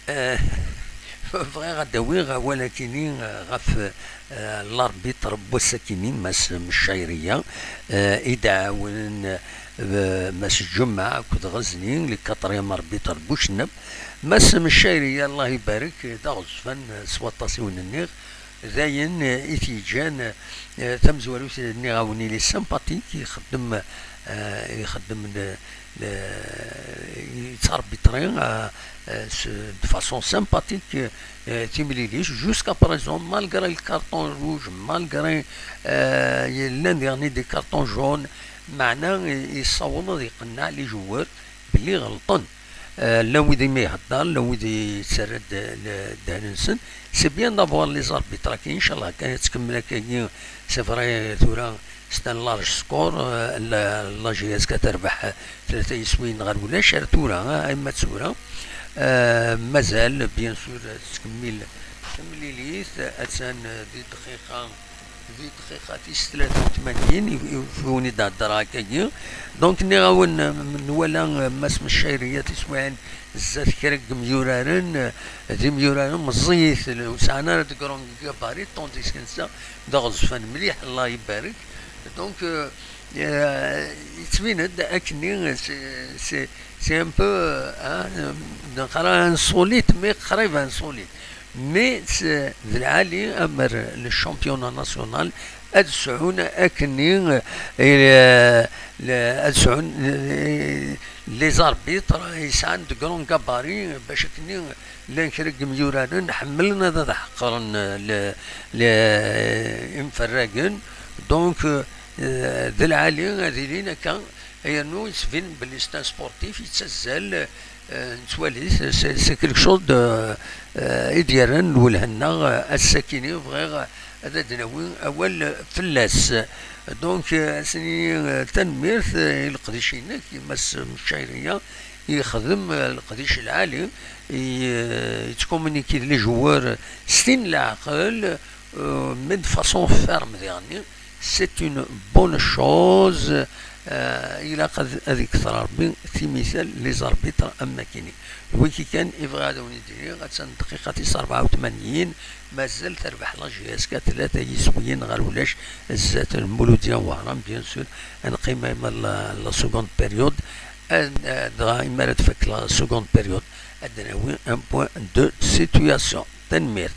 آه، بغيت غداوي ولكن غف الاربيتر بوساكينين ماس الشايريه إدعاون ماس الجمعة كود غزنين لكاتريام اربيتر بوشنب ماس الشايريه الله يبارك دا غزفان سواطاسيون النيغ داين إتيجان تمزوالو نيغاوني لي سامباتيك يخدم يتربي طريق de façon sympathique Timililich jusqu'à présent malgré le carton rouge malgré l'un dernier des cartons jaunes معناه يصوّن يقنع لي جوار بلي غلطان لو يدي ما يهضر لو يدي يتسرد دهنسن سي بيان دافوار لي زاربيتر كي ان شاء الله كانت تكمل كاين سي فري ثورا ستان لارج سكور لا جي اس كتربح 3 يسوين غير ولا شهر ثورا اما ثورا مازال بيان سور تكمل ليليث اتسان دي دقيقة 83 يفوني دا الدراكة دونك ني غاون من ولا ماس الشايرية تسوان زات كرك ميورارن دي ميورارن مزيت وسعنا تكرون كباري طونتيس كنسا دا غزفان مليح الله يبارك دونك يتبين اكني سي ان بو نقرا انسوليت مي قريب انسوليت مي العالي امر للشامبيون ناسيونال ادسعون اكني ادسعون لي زاربيتر يسعن دكرون كاباري باش كني لنكرق ميوران نحملنا ذا حقرن لانفراقن دونك ذا العالي هذه لينا كان هي نو يسفين بالستان سبورتيف يتسزل نتوالي سي كيلك شوز إديران والهنا الساكنين بغير هذا دناوي أول فلاس دونك سني تنميرث القديشينا كيما الشايرية يخدم القديش العالي يتكومونيكي لي جوار ستين العقل من فاسون فيرم يعني سي اون بون شوز الى قد هذيك ربي في مثال لي زاربيتر اما كاينين الويكي كان يبغى هذا وندير غاتسان دقيقة 84 مازال تربح لا جي اس كا 3 يسويين غير ولاش الزات المولوديه وهران بيان سور نقيم لا سكوند بيريود دغا تفك لا سكوند بيريود ادناوي ان بوان دو سيتوياسيون تنمير